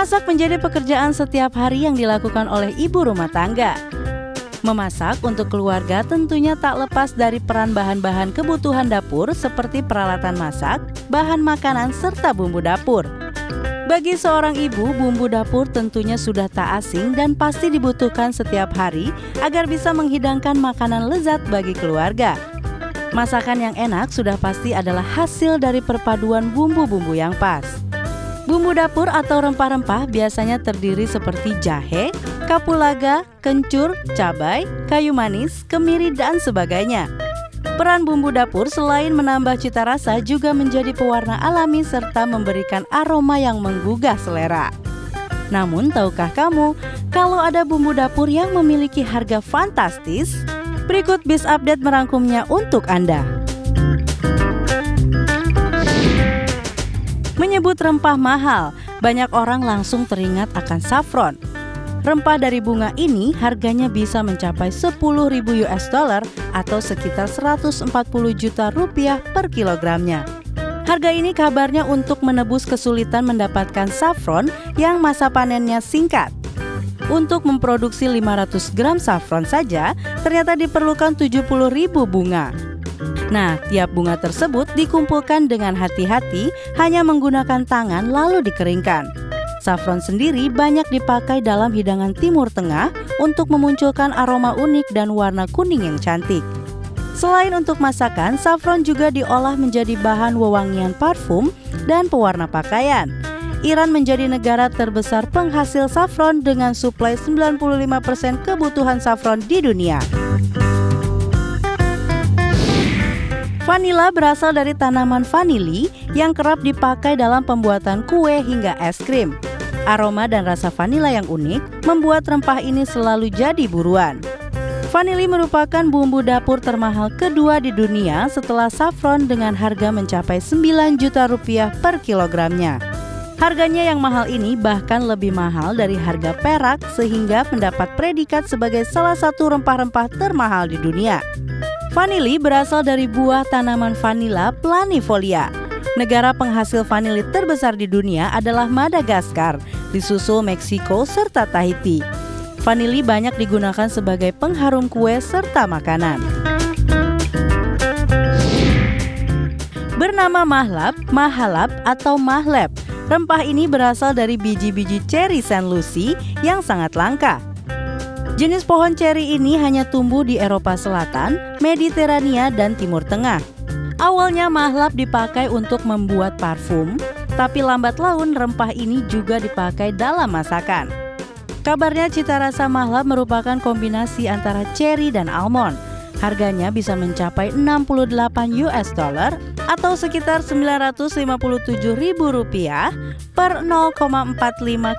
Memasak menjadi pekerjaan setiap hari yang dilakukan oleh ibu rumah tangga. Memasak untuk keluarga tentunya tak lepas dari peran bahan-bahan kebutuhan dapur seperti peralatan masak, bahan makanan, serta bumbu dapur. Bagi seorang ibu, bumbu dapur tentunya sudah tak asing dan pasti dibutuhkan setiap hari agar bisa menghidangkan makanan lezat bagi keluarga. Masakan yang enak sudah pasti adalah hasil dari perpaduan bumbu-bumbu yang pas. Bumbu dapur atau rempah-rempah biasanya terdiri seperti jahe, kapulaga, kencur, cabai, kayu manis, kemiri, dan sebagainya. Peran bumbu dapur selain menambah cita rasa juga menjadi pewarna alami serta memberikan aroma yang menggugah selera. Namun tahukah kamu kalau ada bumbu dapur yang memiliki harga fantastis? Berikut Biz Update merangkumnya untuk Anda. Menyebut rempah mahal, banyak orang langsung teringat akan saffron. Rempah dari bunga ini harganya bisa mencapai 10.000 US dollar atau sekitar 140 juta rupiah per kilogramnya. Harga ini kabarnya untuk menebus kesulitan mendapatkan saffron yang masa panennya singkat. Untuk memproduksi 500 gram saffron saja, ternyata diperlukan 70.000 bunga. Nah, tiap bunga tersebut dikumpulkan dengan hati-hati hanya menggunakan tangan lalu dikeringkan. Saffron sendiri banyak dipakai dalam hidangan Timur Tengah untuk memunculkan aroma unik dan warna kuning yang cantik. Selain untuk masakan, saffron juga diolah menjadi bahan wewangian parfum dan pewarna pakaian. Iran menjadi negara terbesar penghasil saffron dengan suplai 95% kebutuhan saffron di dunia. Vanila berasal dari tanaman vanili yang kerap dipakai dalam pembuatan kue hingga es krim. Aroma dan rasa vanila yang unik membuat rempah ini selalu jadi buruan. Vanili merupakan bumbu dapur termahal kedua di dunia setelah saffron dengan harga mencapai 9 juta rupiah per kilogramnya. Harganya yang mahal ini bahkan lebih mahal dari harga perak sehingga mendapat predikat sebagai salah satu rempah-rempah termahal di dunia. Vanili berasal dari buah tanaman Vanilla planifolia. Negara penghasil vanili terbesar di dunia adalah Madagaskar, disusul Meksiko serta Tahiti. Vanili banyak digunakan sebagai pengharum kue serta makanan. Bernama mahlab, mahalab, atau mahleb, rempah ini berasal dari biji-biji ceri Saint Lucie yang sangat langka. Jenis pohon ceri ini hanya tumbuh di Eropa Selatan, Mediterania, dan Timur Tengah. Awalnya mahlab dipakai untuk membuat parfum, tapi lambat laun rempah ini juga dipakai dalam masakan. Kabarnya cita rasa mahlab merupakan kombinasi antara ceri dan almond. Harganya bisa mencapai 68 US dollar atau sekitar 957.000 rupiah per 0,45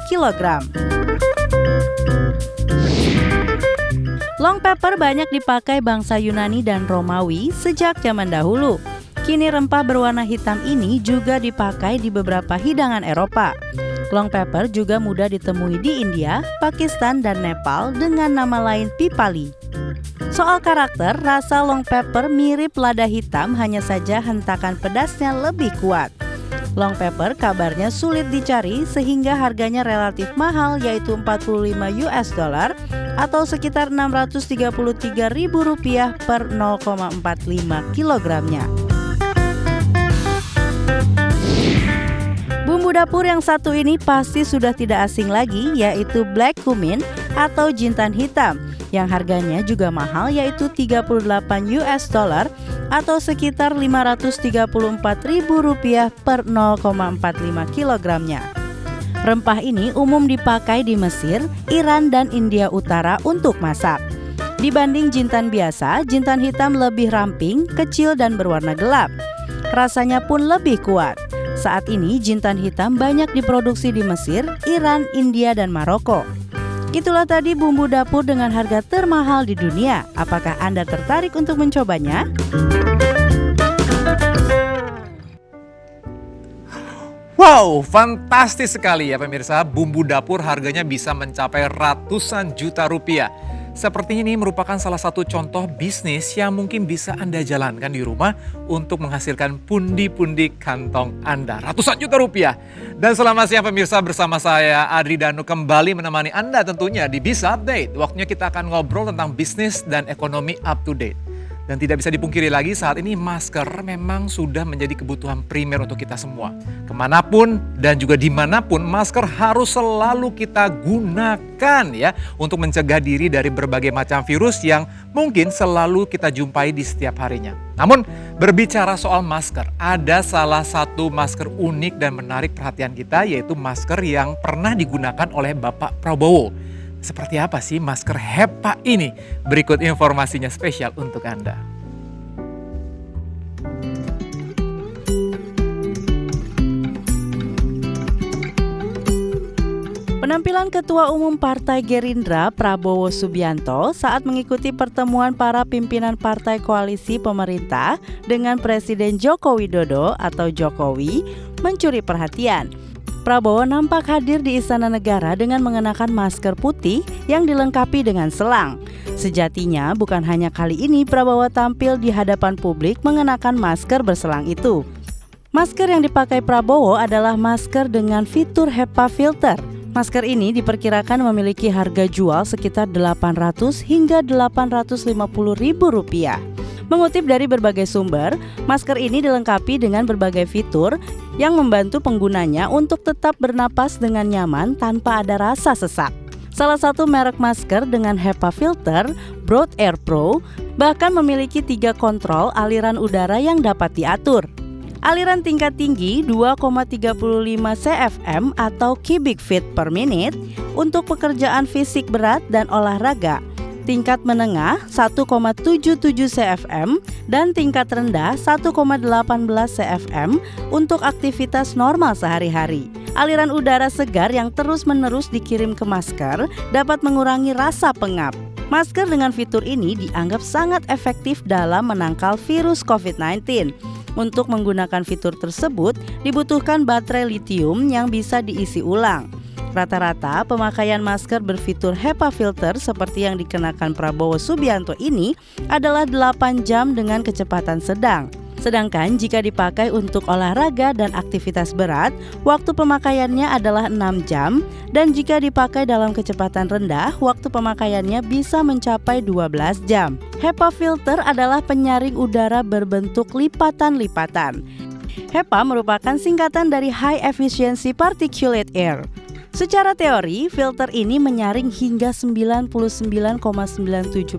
kilogram. Long pepper banyak dipakai bangsa Yunani dan Romawi sejak zaman dahulu. Kini rempah berwarna hitam ini juga dipakai di beberapa hidangan Eropa. Long pepper juga mudah ditemui di India, Pakistan, dan Nepal dengan nama lain pipali. Soal karakter, rasa long pepper mirip lada hitam, hanya saja hentakan pedasnya lebih kuat. Long pepper kabarnya sulit dicari sehingga harganya relatif mahal, yaitu 45 US dollar atau sekitar 633.000 rupiah per 0,45 kilogramnya. Bumbu dapur yang satu ini pasti sudah tidak asing lagi, yaitu black cumin atau jintan hitam yang harganya juga mahal, yaitu 38 US dollar atau sekitar 534.000 rupiah per 0,45 kilogramnya. Rempah ini umum dipakai di Mesir, Iran, dan India Utara untuk masak. Dibanding jintan biasa, jintan hitam lebih ramping, kecil, dan berwarna gelap. Rasanya pun lebih kuat. Saat ini jintan hitam banyak diproduksi di Mesir, Iran, India, dan Maroko. Itulah tadi bumbu dapur dengan harga termahal di dunia. Apakah Anda tertarik untuk mencobanya? Wow, fantastis sekali ya pemirsa. Bumbu dapur harganya bisa mencapai ratusan juta rupiah. Sepertinya ini merupakan salah satu contoh bisnis yang mungkin bisa Anda jalankan di rumah untuk menghasilkan pundi-pundi kantong Anda, ratusan juta rupiah. Dan selamat siang pemirsa, bersama saya Adri Danu kembali menemani Anda tentunya di Bisa Update. Waktunya kita akan ngobrol tentang bisnis dan ekonomi up to date. Dan tidak bisa dipungkiri lagi saat ini masker memang sudah menjadi kebutuhan primer untuk kita semua. Kemanapun dan juga dimanapun masker harus selalu kita gunakan ya. Untuk mencegah diri dari berbagai macam virus yang mungkin selalu kita jumpai di setiap harinya. Namun berbicara soal masker, ada salah satu masker unik dan menarik perhatian kita, yaitu masker yang pernah digunakan oleh Bapak Prabowo. Seperti apa sih masker HEPA ini? Berikut informasinya spesial untuk Anda. Penampilan Ketua Umum Partai Gerindra Prabowo Subianto saat mengikuti pertemuan para pimpinan partai koalisi pemerintah dengan Presiden Joko Widodo atau Jokowi mencuri perhatian. Prabowo nampak hadir di Istana Negara dengan mengenakan masker putih yang dilengkapi dengan selang. Sejatinya bukan hanya kali ini Prabowo tampil di hadapan publik mengenakan masker berselang itu. Masker yang dipakai Prabowo adalah masker dengan fitur HEPA filter. Masker ini diperkirakan memiliki harga jual sekitar 800 hingga 850 ribu rupiah. Mengutip dari berbagai sumber, masker ini dilengkapi dengan berbagai fitur yang membantu penggunanya untuk tetap bernapas dengan nyaman tanpa ada rasa sesak. Salah satu merek masker dengan HEPA filter, Broad Air Pro, bahkan memiliki 3 kontrol aliran udara yang dapat diatur. Aliran tingkat tinggi 2,35 cfm atau cubic feet per minute untuk pekerjaan fisik berat dan olahraga. Tingkat menengah 1,77 cfm dan tingkat rendah 1,18 cfm untuk aktivitas normal sehari-hari. Aliran udara segar yang terus-menerus dikirim ke masker dapat mengurangi rasa pengap. Masker dengan fitur ini dianggap sangat efektif dalam menangkal virus COVID-19. Untuk menggunakan fitur tersebut dibutuhkan baterai litium yang bisa diisi ulang. Rata-rata pemakaian masker berfitur HEPA filter seperti yang dikenakan Prabowo Subianto ini adalah 8 jam dengan kecepatan sedang. Sedangkan jika dipakai untuk olahraga dan aktivitas berat, waktu pemakaiannya adalah 6 jam dan jika dipakai dalam kecepatan rendah, waktu pemakaiannya bisa mencapai 12 jam. HEPA filter adalah penyaring udara berbentuk lipatan-lipatan. HEPA merupakan singkatan dari High Efficiency Particulate Air. Secara teori, filter ini menyaring hingga 99,97%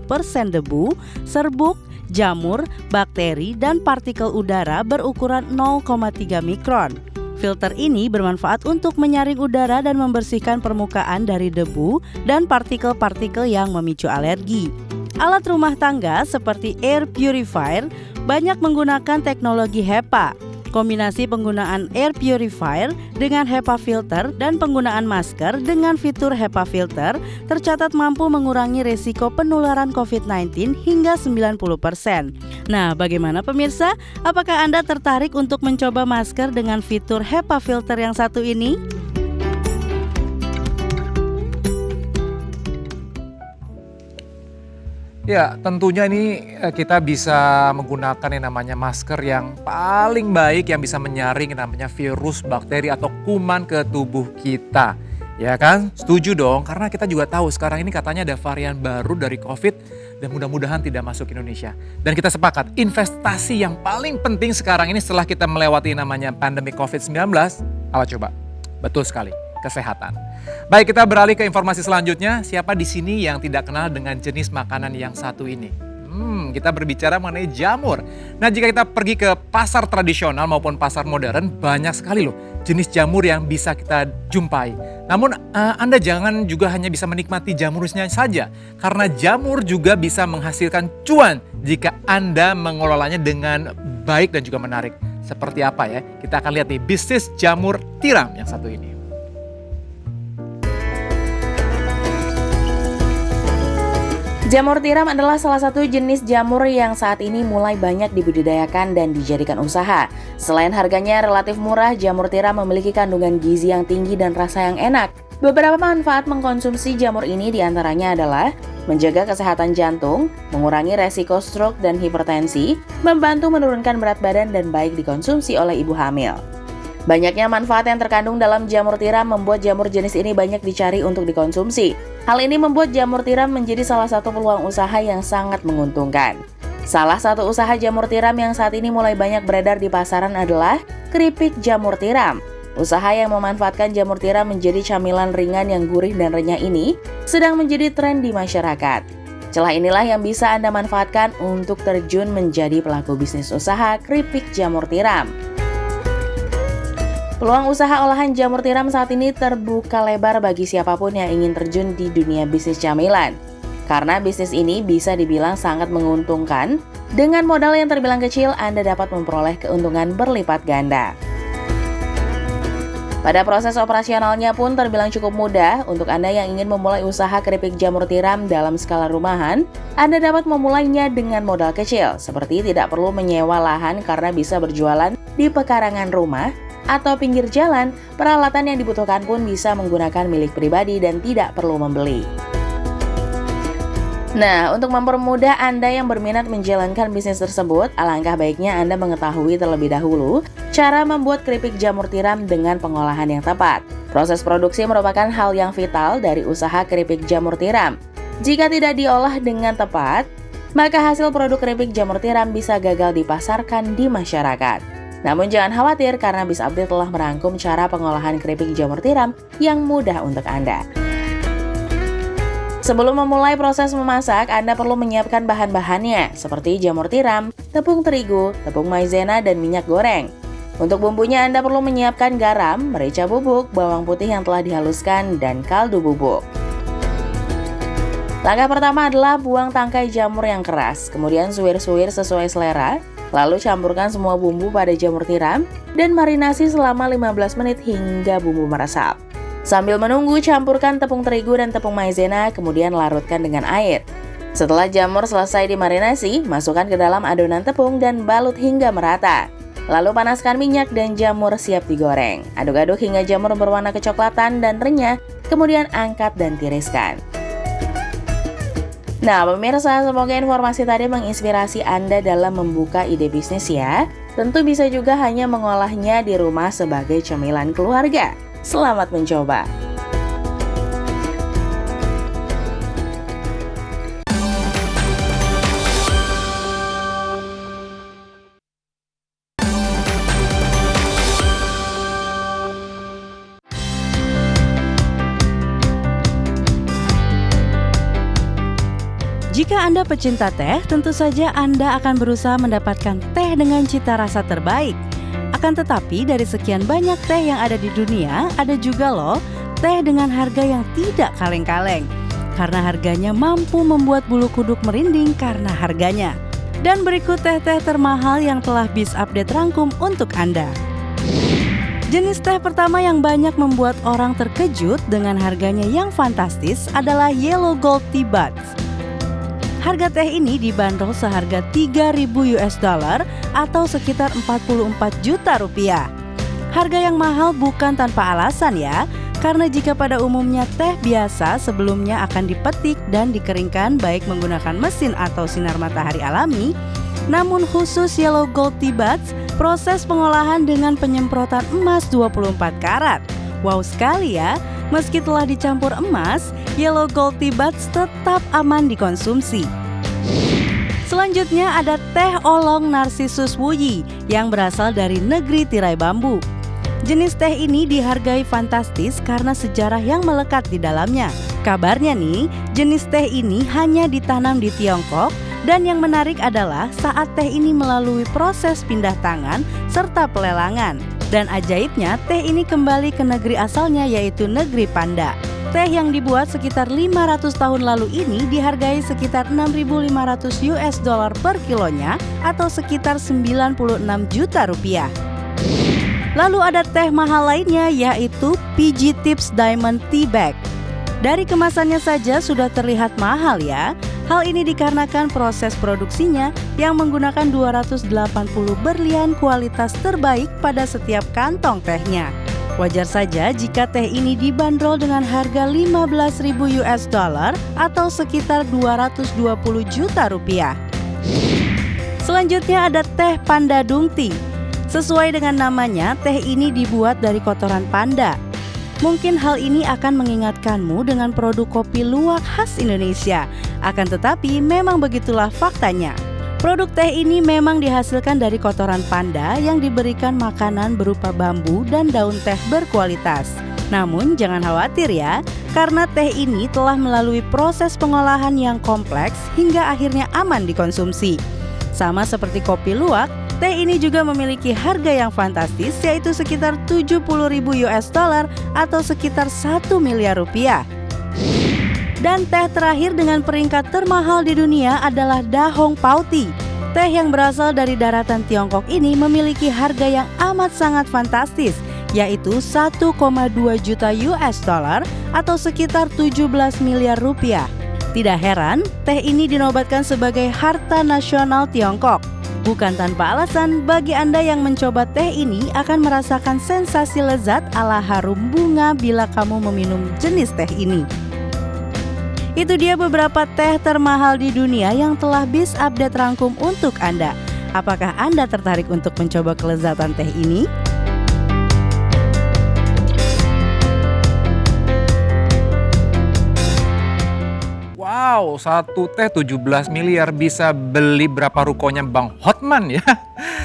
debu, serbuk, jamur, bakteri, dan partikel udara berukuran 0,3 mikron. Filter ini bermanfaat untuk menyaring udara dan membersihkan permukaan dari debu dan partikel-partikel yang memicu alergi. Alat rumah tangga seperti air purifier banyak menggunakan teknologi HEPA. Kombinasi penggunaan air purifier dengan HEPA filter dan penggunaan masker dengan fitur HEPA filter tercatat mampu mengurangi risiko penularan COVID-19 hingga 90%. Nah, bagaimana pemirsa? Apakah Anda tertarik untuk mencoba masker dengan fitur HEPA filter yang satu ini? Ya, tentunya ini kita bisa menggunakan yang namanya masker yang paling baik yang bisa menyaring yang namanya virus, bakteri atau kuman ke tubuh kita. Ya kan? Setuju dong, karena kita juga tahu sekarang ini katanya ada varian baru dari COVID dan mudah-mudahan tidak masuk Indonesia. Dan kita sepakat, investasi yang paling penting sekarang ini setelah kita melewati namanya pandemi COVID-19, apa coba? Betul sekali. Kesehatan. Baik, kita beralih ke informasi selanjutnya. Siapa di sini yang tidak kenal dengan jenis makanan yang satu ini? Kita berbicara mengenai jamur. Nah, jika kita pergi ke pasar tradisional maupun pasar modern, banyak sekali loh jenis jamur yang bisa kita jumpai. Namun Anda jangan juga hanya bisa menikmati jamurnya saja, karena jamur juga bisa menghasilkan cuan jika Anda mengelolanya dengan baik dan juga menarik. Seperti apa ya? Kita akan lihat nih bisnis jamur tiram yang satu ini. Jamur tiram adalah salah satu jenis jamur yang saat ini mulai banyak dibudidayakan dan dijadikan usaha. Selain harganya relatif murah, jamur tiram memiliki kandungan gizi yang tinggi dan rasa yang enak. Beberapa manfaat mengkonsumsi jamur ini diantaranya adalah menjaga kesehatan jantung, mengurangi resiko stroke dan hipertensi, membantu menurunkan berat badan dan baik dikonsumsi oleh ibu hamil. Banyaknya manfaat yang terkandung dalam jamur tiram membuat jamur jenis ini banyak dicari untuk dikonsumsi. Hal ini membuat jamur tiram menjadi salah satu peluang usaha yang sangat menguntungkan. Salah satu usaha jamur tiram yang saat ini mulai banyak beredar di pasaran adalah keripik jamur tiram. Usaha yang memanfaatkan jamur tiram menjadi camilan ringan yang gurih dan renyah ini sedang menjadi tren di masyarakat. Celah inilah yang bisa Anda manfaatkan untuk terjun menjadi pelaku bisnis usaha keripik jamur tiram. Peluang usaha olahan jamur tiram saat ini terbuka lebar bagi siapapun yang ingin terjun di dunia bisnis camilan. Karena bisnis ini bisa dibilang sangat menguntungkan, dengan modal yang terbilang kecil Anda dapat memperoleh keuntungan berlipat ganda. Pada proses operasionalnya pun terbilang cukup mudah. Untuk Anda yang ingin memulai usaha keripik jamur tiram dalam skala rumahan, Anda dapat memulainya dengan modal kecil, seperti tidak perlu menyewa lahan karena bisa berjualan di pekarangan rumah, atau pinggir jalan. Peralatan yang dibutuhkan pun bisa menggunakan milik pribadi dan tidak perlu membeli. Nah, untuk mempermudah Anda yang berminat menjalankan bisnis tersebut, alangkah baiknya Anda mengetahui terlebih dahulu cara membuat keripik jamur tiram dengan pengolahan yang tepat. Proses produksi merupakan hal yang vital dari usaha keripik jamur tiram. Jika tidak diolah dengan tepat, maka hasil produk keripik jamur tiram bisa gagal dipasarkan di masyarakat. Namun jangan khawatir karena Biz Update telah merangkum cara pengolahan keripik jamur tiram yang mudah untuk Anda. Sebelum memulai proses memasak, Anda perlu menyiapkan bahan-bahannya seperti jamur tiram, tepung terigu, tepung maizena, dan minyak goreng. Untuk bumbunya Anda perlu menyiapkan garam, merica bubuk, bawang putih yang telah dihaluskan, dan kaldu bubuk. Langkah pertama adalah buang tangkai jamur yang keras, kemudian suwir-suwir sesuai selera. Lalu campurkan semua bumbu pada jamur tiram dan marinasi selama 15 menit hingga bumbu meresap. Sambil menunggu, campurkan tepung terigu dan tepung maizena, kemudian larutkan dengan air. Setelah jamur selesai dimarinasi, masukkan ke dalam adonan tepung dan balut hingga merata. Lalu panaskan minyak dan jamur siap digoreng. Aduk-aduk hingga jamur berwarna kecoklatan dan renyah, kemudian angkat dan tiriskan. Nah, pemirsa, semoga informasi tadi menginspirasi Anda dalam membuka ide bisnis ya. Tentu bisa juga hanya mengolahnya di rumah sebagai cemilan keluarga. Selamat mencoba! Jika Anda pecinta teh, tentu saja Anda akan berusaha mendapatkan teh dengan cita rasa terbaik. Akan tetapi dari sekian banyak teh yang ada di dunia, ada juga loh teh dengan harga yang tidak kaleng-kaleng. Karena harganya mampu membuat bulu kuduk merinding karena harganya. Dan berikut teh-teh termahal yang telah Biz Update rangkum untuk Anda. Jenis teh pertama yang banyak membuat orang terkejut dengan harganya yang fantastis adalah Yellow Gold Tea Buds. Harga teh ini dibanderol seharga $3.000 atau sekitar 44 juta rupiah. Harga yang mahal bukan tanpa alasan ya, karena jika pada umumnya teh biasa sebelumnya akan dipetik dan dikeringkan baik menggunakan mesin atau sinar matahari alami, namun khusus Yellow Gold Tea Buds, proses pengolahan dengan penyemprotan emas 24 karat. Wow sekali ya! Meski telah dicampur emas, Yellow Gold Tea Buds tetap aman dikonsumsi. Selanjutnya ada teh oolong Narcissus Wuyi yang berasal dari negeri tirai bambu. Jenis teh ini dihargai fantastis karena sejarah yang melekat di dalamnya. Kabarnya nih, jenis teh ini hanya ditanam di Tiongkok dan yang menarik adalah saat teh ini melalui proses pindah tangan serta pelelangan. Dan ajaibnya, teh ini kembali ke negeri asalnya yaitu negeri Panda. Teh yang dibuat sekitar 500 tahun lalu ini dihargai sekitar $6.500 per kilonya atau sekitar 96 juta rupiah. Lalu ada teh mahal lainnya yaitu PG Tips Diamond Tea Bag. Dari kemasannya saja sudah terlihat mahal ya. Hal ini dikarenakan proses produksinya yang menggunakan 280 berlian kualitas terbaik pada setiap kantong tehnya. Wajar saja jika teh ini dibanderol dengan harga 15.000 US dollar atau sekitar 220 juta rupiah. Selanjutnya ada teh panda dung tea. Sesuai dengan namanya, teh ini dibuat dari kotoran panda. Mungkin hal ini akan mengingatkanmu dengan produk kopi luwak khas Indonesia. Akan tetapi memang begitulah faktanya. Produk teh ini memang dihasilkan dari kotoran panda yang diberikan makanan berupa bambu dan daun teh berkualitas. Namun jangan khawatir ya, karena teh ini telah melalui proses pengolahan yang kompleks hingga akhirnya aman dikonsumsi. Sama seperti kopi luwak, teh ini juga memiliki harga yang fantastis, yaitu sekitar 70.000 US dollar atau sekitar 1 miliar rupiah. Dan teh terakhir dengan peringkat termahal di dunia adalah Dahong Pau Tea. Teh yang berasal dari daratan Tiongkok ini memiliki harga yang amat sangat fantastis, yaitu 1,2 juta US dollar atau sekitar 17 miliar rupiah. Tidak heran, teh ini dinobatkan sebagai harta nasional Tiongkok. Bukan tanpa alasan, bagi Anda yang mencoba teh ini akan merasakan sensasi lezat ala harum bunga bila kamu meminum jenis teh ini. Itu dia beberapa teh termahal di dunia yang telah Biz Update rangkum untuk Anda. Apakah Anda tertarik untuk mencoba kelezatan teh ini? Wow, satu teh 17 miliar bisa beli berapa rukonya Bang Hotman ya.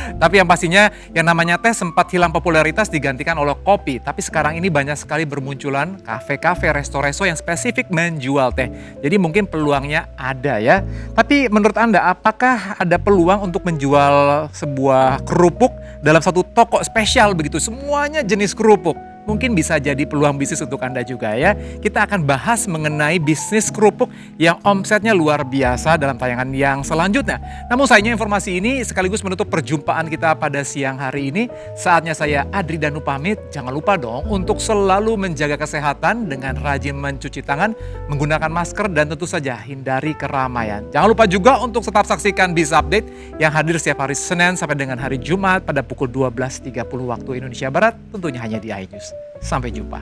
Tapi yang pastinya yang namanya teh sempat hilang popularitas digantikan oleh kopi. Tapi sekarang ini banyak sekali bermunculan kafe-kafe, resto-resto yang spesifik menjual teh. Jadi mungkin peluangnya ada ya. Tapi menurut Anda apakah ada peluang untuk menjual sebuah kerupuk dalam satu toko spesial begitu? Semuanya jenis kerupuk. Mungkin bisa jadi peluang bisnis untuk Anda juga ya. Kita akan bahas mengenai bisnis kerupuk yang omsetnya luar biasa dalam tayangan yang selanjutnya. Namun sayangnya informasi ini sekaligus menutup perjumpaan kita pada siang hari ini. Saatnya saya Adri Danu pamit. Jangan lupa dong untuk selalu menjaga kesehatan dengan rajin mencuci tangan, menggunakan masker dan tentu saja hindari keramaian. Jangan lupa juga untuk tetap saksikan Biz Update yang hadir setiap hari Senin sampai dengan hari Jumat pada pukul 12.30 waktu Indonesia Barat, tentunya hanya di iNews. Sampai jumpa.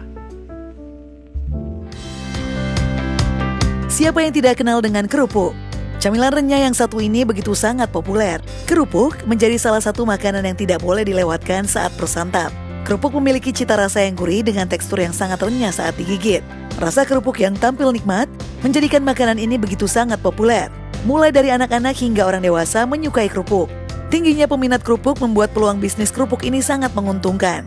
Siapa yang tidak kenal dengan kerupuk? Camilan renyah yang satu ini begitu sangat populer. Kerupuk menjadi salah satu makanan yang tidak boleh dilewatkan saat bersantap. Kerupuk memiliki cita rasa yang gurih dengan tekstur yang sangat renyah saat digigit. Rasa kerupuk yang tampil nikmat menjadikan makanan ini begitu sangat populer. Mulai dari anak-anak hingga orang dewasa menyukai kerupuk. Tingginya peminat kerupuk membuat peluang bisnis kerupuk ini sangat menguntungkan.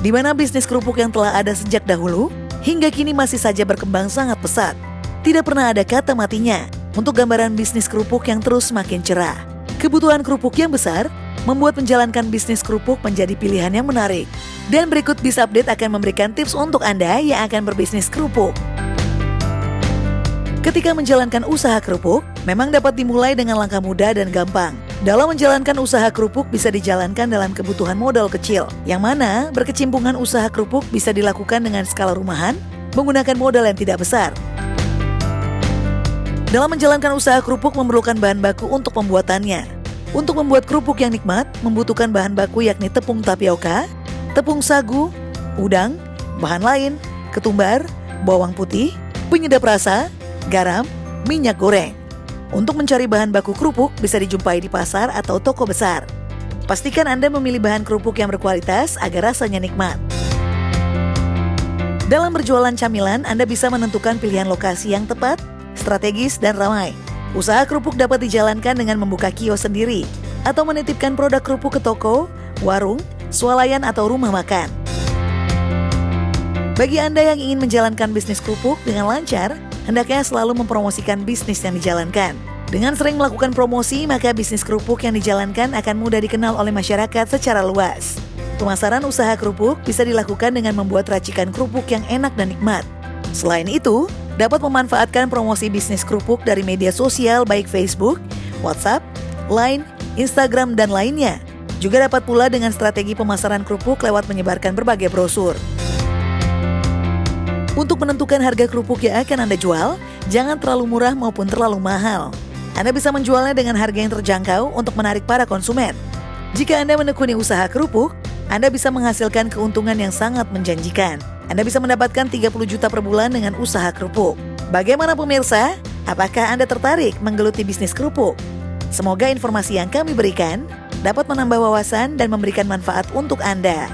Di mana bisnis kerupuk yang telah ada sejak dahulu, hingga kini masih saja berkembang sangat pesat. Tidak pernah ada kata matinya untuk gambaran bisnis kerupuk yang terus makin cerah. Kebutuhan kerupuk yang besar membuat menjalankan bisnis kerupuk menjadi pilihan yang menarik. Dan berikut Biz Update akan memberikan tips untuk Anda yang akan berbisnis kerupuk. Ketika menjalankan usaha kerupuk, memang dapat dimulai dengan langkah mudah dan gampang. Dalam menjalankan usaha kerupuk bisa dijalankan dalam kebutuhan modal kecil, yang mana berkecimpungan usaha kerupuk bisa dilakukan dengan skala rumahan, menggunakan modal yang tidak besar. Dalam menjalankan usaha kerupuk memerlukan bahan baku untuk pembuatannya. Untuk membuat kerupuk yang nikmat, membutuhkan bahan baku yakni tepung tapioka, tepung sagu, udang, bahan lain, ketumbar, bawang putih, penyedap rasa, garam, minyak goreng. Untuk mencari bahan baku kerupuk bisa dijumpai di pasar atau toko besar. Pastikan Anda memilih bahan kerupuk yang berkualitas agar rasanya nikmat. Dalam berjualan camilan, Anda bisa menentukan pilihan lokasi yang tepat, strategis, dan ramai. Usaha kerupuk dapat dijalankan dengan membuka kios sendiri atau menitipkan produk kerupuk ke toko, warung, swalayan, atau rumah makan. Bagi Anda yang ingin menjalankan bisnis kerupuk dengan lancar, hendaknya selalu mempromosikan bisnis yang dijalankan. Dengan sering melakukan promosi, maka bisnis kerupuk yang dijalankan akan mudah dikenal oleh masyarakat secara luas. Pemasaran usaha kerupuk bisa dilakukan dengan membuat racikan kerupuk yang enak dan nikmat. Selain itu, dapat memanfaatkan promosi bisnis kerupuk dari media sosial baik Facebook, WhatsApp, Line, Instagram, dan lainnya. Juga dapat pula dengan strategi pemasaran kerupuk lewat menyebarkan berbagai brosur. Untuk menentukan harga kerupuk yang akan Anda jual, jangan terlalu murah maupun terlalu mahal. Anda bisa menjualnya dengan harga yang terjangkau untuk menarik para konsumen. Jika Anda menekuni usaha kerupuk, Anda bisa menghasilkan keuntungan yang sangat menjanjikan. Anda bisa mendapatkan 30 juta per bulan dengan usaha kerupuk. Bagaimana pemirsa? Apakah Anda tertarik menggeluti bisnis kerupuk? Semoga informasi yang kami berikan dapat menambah wawasan dan memberikan manfaat untuk Anda.